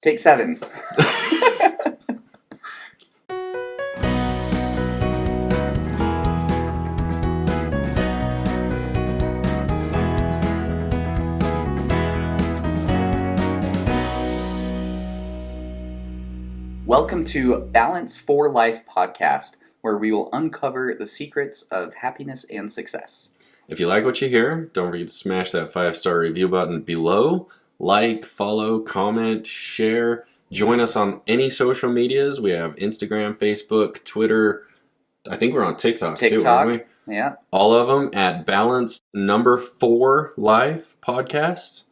Take 7. Welcome to Balance for Life podcast, where we will uncover the secrets of happiness and success. If you like what you hear, don't forget to smash that 5-star review button below. Like, follow, comment, share. Join us on any social medias. We have Instagram, Facebook, Twitter. I think we're on TikTok too, aren't we? Yeah. All of them at Balance number 4 Life podcast.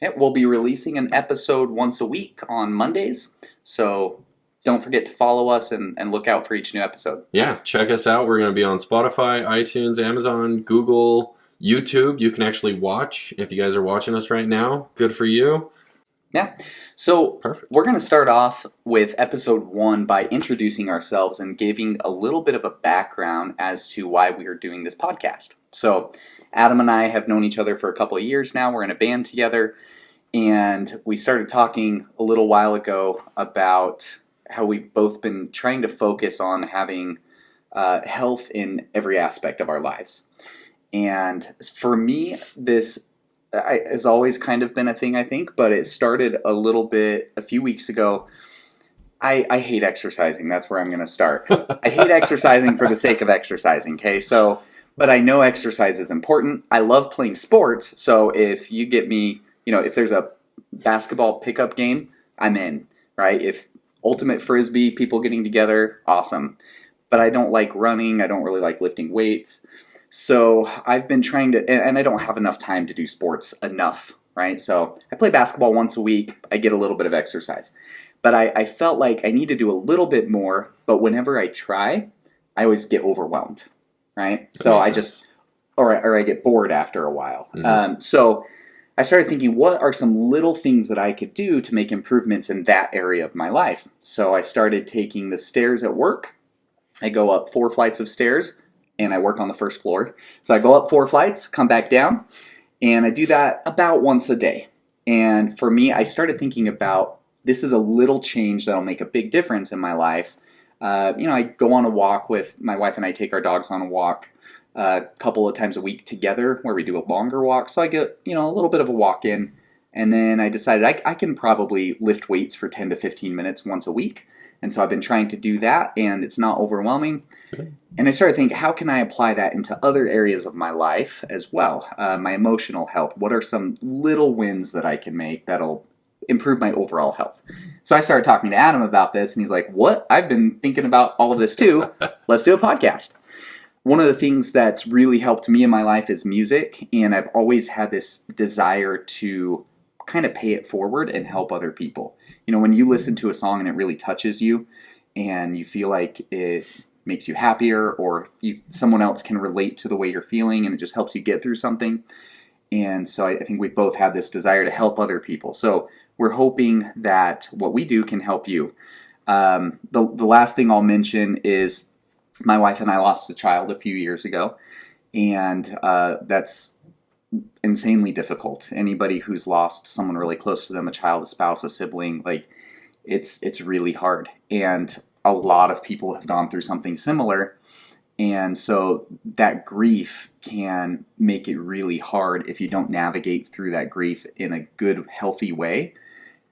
Yeah, we'll be releasing an episode once a week on Mondays. So don't forget to follow us and look out for each new episode. Yeah, check us out. We're going to be on Spotify, iTunes, Amazon, Google, YouTube. You can actually watch if you guys are watching us right now. Good for you. Yeah. So Perfect. We're going to start off with episode 1 by introducing ourselves and giving a little bit of a background as to why we are doing this podcast. So Adam and I have known each other for a couple of years now. We're in a band together. And we started talking a little while ago about how we've both been trying to focus on having health in every aspect of our lives. And for me, this has always kind of been a thing, I think, but it started a little bit a few weeks ago. I hate exercising. That's where I'm going to start. I hate exercising for the sake of exercising, okay? But I know exercise is important. I love playing sports, so if you get me, if there's a basketball pickup game, I'm in, right? If ultimate frisbee, people getting together, awesome. But I don't like running. I don't really like lifting weights. So I've been trying to, and I don't have enough time to do sports enough, right? So I play basketball once a week. I get a little bit of exercise. But I felt like I need to do a little bit more, but whenever I try, I always get overwhelmed, right? So I just, or I get bored after a while. Mm-hmm. So I started thinking, what are some little things that I could do to make improvements in that area of my life? So I started taking the stairs at work. I go up 4 flights of stairs, and I work on the first floor. So I go up 4 flights, come back down, and I do that about once a day. And for me, I started thinking about, this is a little change that'll make a big difference in my life. I go on a walk with, my wife and I take our dogs on a walk a couple of times a week together where we do a longer walk. So I get, a little bit of a walk in. And then I decided I can probably lift weights for 10 to 15 minutes once a week. And so I've been trying to do that, and it's not overwhelming. And I started thinking, how can I apply that into other areas of my life as well? My emotional health. What are some little wins that I can make that'll improve my overall health? So I started talking to Adam about this, and he's like, what? I've been thinking about all of this too. Let's do a podcast. One of the things that's really helped me in my life is music, and I've always had this desire to kind of pay it forward and help other people. When you listen to a song and it really touches you, and you feel like it makes you happier, or someone else can relate to the way you're feeling, and it just helps you get through something. And so I think we both have this desire to help other people. So we're hoping that what we do can help you. The last thing I'll mention is, my wife and I lost a child a few years ago, and that's insanely difficult. Anybody who's lost someone really close to them, a child, a spouse, a sibling, it's really hard. And a lot of people have gone through something similar, and so that grief can make it really hard if you don't navigate through that grief in a good, healthy way.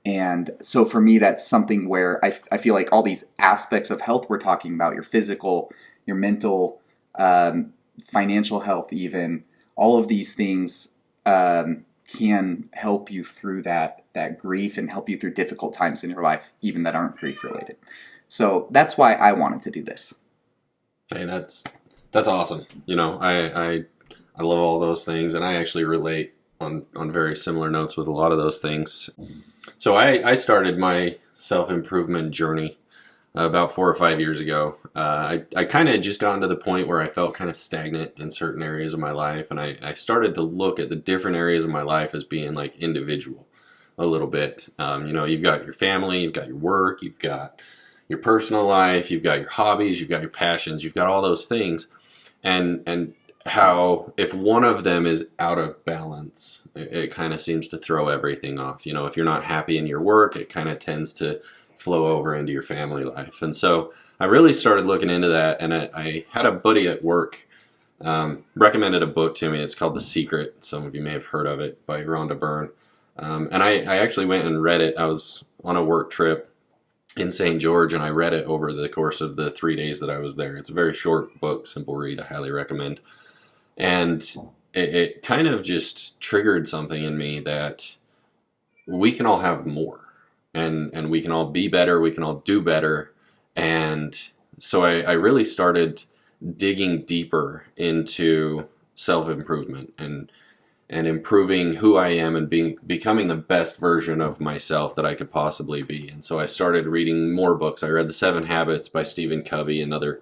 And so for me, that's something where I feel like all these aspects of health we're talking about, your physical, your mental, financial health even, all of these things can help you through that grief and help you through difficult times in your life, even that aren't grief related. So that's why I wanted to do this. Hey, that's awesome. I love all those things, and I actually relate on very similar notes with a lot of those things. So I started my self-improvement journey about 4 or 5 years ago. I kind of just gotten to the point where I felt kind of stagnant in certain areas of my life, and I started to look at the different areas of my life as being like individual a little bit. You've got your family, you've got your work, you've got your personal life, you've got your hobbies, you've got your passions, you've got all those things. And how if one of them is out of balance, it kind of seems to throw everything off. You know, if you're not happy in your work, it kind of tends to flow over into your family life. And so I really started looking into that, and I had a buddy at work recommended a book to me. It's called The Secret. Some of you may have heard of it, by Rhonda Byrne. And I actually went and read it. I was on a work trip in St. George, and I read it over the course of the 3 days that I was there. It's a very short book, simple read. I highly recommend. And it kind of just triggered something in me that we can all have more, and we can all be better, we can all do better. And so I really started digging deeper into self-improvement and improving who I am and becoming the best version of myself that I could possibly be. And so I started reading more books. I read The 7 Habits by Stephen Covey, another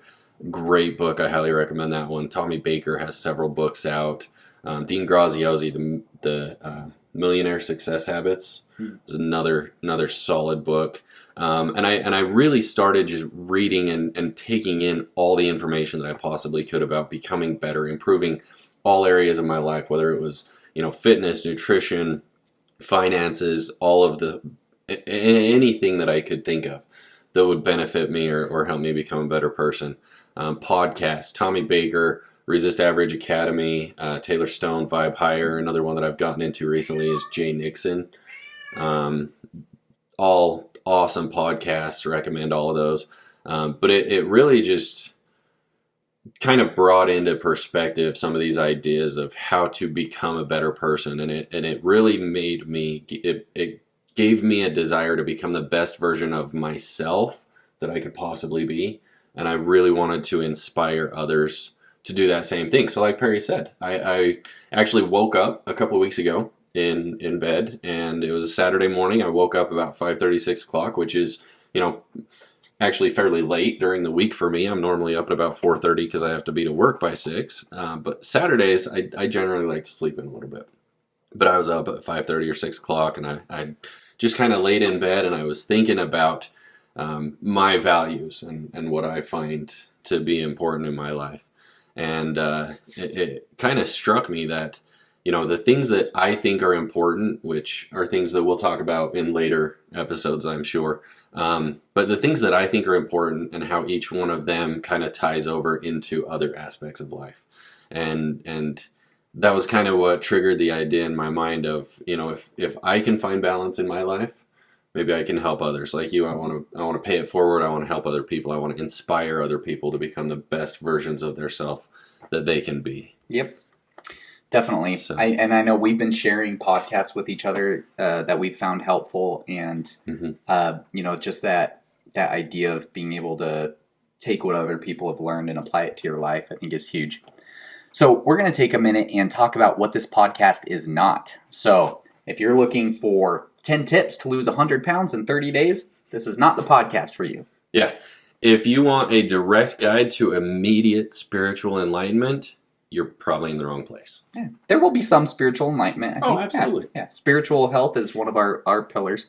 great book. I highly recommend that one. Tommy Baker has several books out. Dean Graziosi, the Millionaire Success Habits, is another solid book. And I really started just reading and taking in all the information that I possibly could about becoming better, improving all areas of my life, whether it was, you know, fitness, nutrition, finances, all of anything that I could think of that would benefit me or help me become a better person. Podcasts, Tommy Baker, Resist Average Academy, Taylor Stone, Vibe Higher. Another one that I've gotten into recently is Nixon. All awesome podcasts. Recommend all of those. But it really just kind of brought into perspective some of these ideas of how to become a better person, and it really made me, it gave me a desire to become the best version of myself that I could possibly be. And I really wanted to inspire others to do that same thing. So like Perry said, I actually woke up a couple of weeks ago in bed, and it was a Saturday morning. I woke up about 5:30, 6 o'clock, which is, you know, actually fairly late during the week for me. I'm normally up at about 4:30 because I have to be to work by 6. But Saturdays, I generally like to sleep in a little bit. But I was up at 5:30 or 6 o'clock, and I just kind of laid in bed, and I was thinking about my values and what I find to be important in my life. And it kind of struck me that, you know, the things that I think are important, which are things that we'll talk about in later episodes, I'm sure, but the things that I think are important and how each one of them kind of ties over into other aspects of life. And that was kind of what triggered the idea in my mind of, you know, if I can find balance in my life, maybe I can help others. Like you, I want to pay it forward. I want to help other people. I want to inspire other people to become the best versions of themselves that they can be. Yep. Definitely. So. I know we've been sharing podcasts with each other that we've found helpful, and you know, just that idea of being able to take what other people have learned and apply it to your life, I think is huge. So we're going to take a minute and talk about what this podcast is not. So if you're looking for 10 tips to lose 100 pounds in 30 days, this is not the podcast for you. Yeah. If you want a direct guide to immediate spiritual enlightenment, you're probably in the wrong place. Yeah. There will be some spiritual enlightenment. Oh, absolutely. Yeah. Spiritual health is one of our pillars.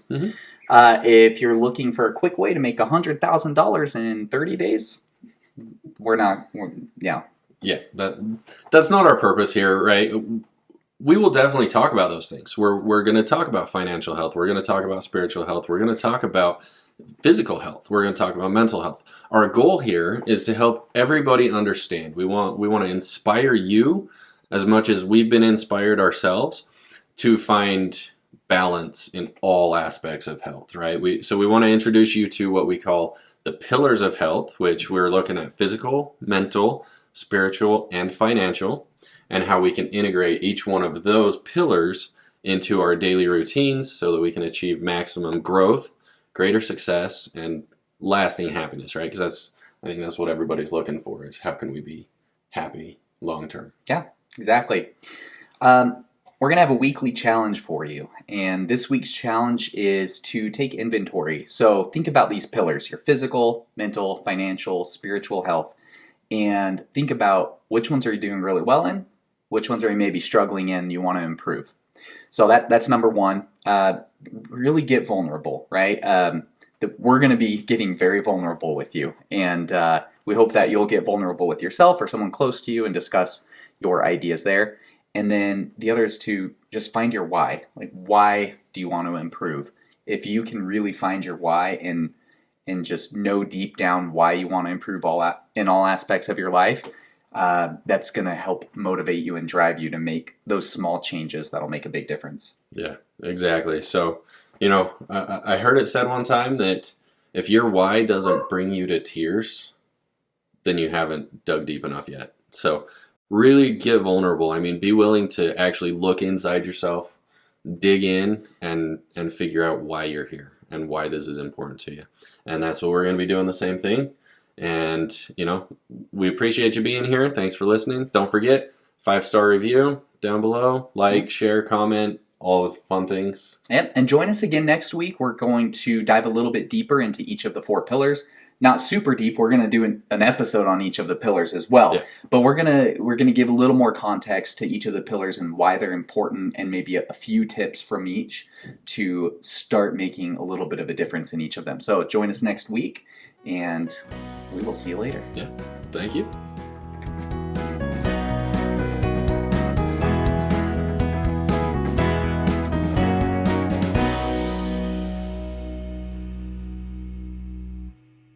If you're looking for a quick way to make $100,000 in 30 days, yeah. Yeah, that's not our purpose here, right? We will definitely talk about those things. We're going to talk about financial health. We're going to talk about spiritual health. We're going to talk about physical health. We're going to talk about mental health. Our goal here is to help everybody understand. We want to inspire you as much as we've been inspired ourselves to find balance in all aspects of health, right? So we want to introduce you to what we call the pillars of health, which we're looking at physical, mental, spiritual, and financial, and how we can integrate each one of those pillars into our daily routines so that we can achieve maximum growth, greater success, and lasting happiness, right? Because I think that's what everybody's looking for, is how can we be happy long term? Yeah, exactly. We're going to have a weekly challenge for you, and this week's challenge is to take inventory. So think about these pillars, your physical, mental, financial, spiritual health, and think about which ones are you doing really well in, which ones are you maybe struggling in, you want to improve. So that's number one. Really get vulnerable, right? We're going to be getting very vulnerable with you, and we hope that you'll get vulnerable with yourself or someone close to you and discuss, your ideas there. And then the other is to just find your why. Like, why do you want to improve? If you can really find your why and just know deep down why you want to improve in all aspects of your life, that's going to help motivate you and drive you to make those small changes that'll make a big difference. Yeah, exactly. So, I heard it said one time that if your why doesn't bring you to tears, then you haven't dug deep enough yet. So really get vulnerable. I mean, be willing to actually look inside yourself, dig in, and figure out why you're here and why this is important to you. And that's what we're going to be doing, the same thing. And, we appreciate you being here. Thanks for listening. Don't forget, 5-star review down below. Like, share, comment, all the fun things. Yep. And join us again next week. We're going to dive a little bit deeper into each of the 4 pillars. Not super deep. We're going to do an episode on each of the pillars as well. Yeah. But we're gonna give a little more context to each of the pillars and why they're important, and maybe a few tips from each to start making a little bit of a difference in each of them. So join us next week, and we will see you later. Yeah. Thank you.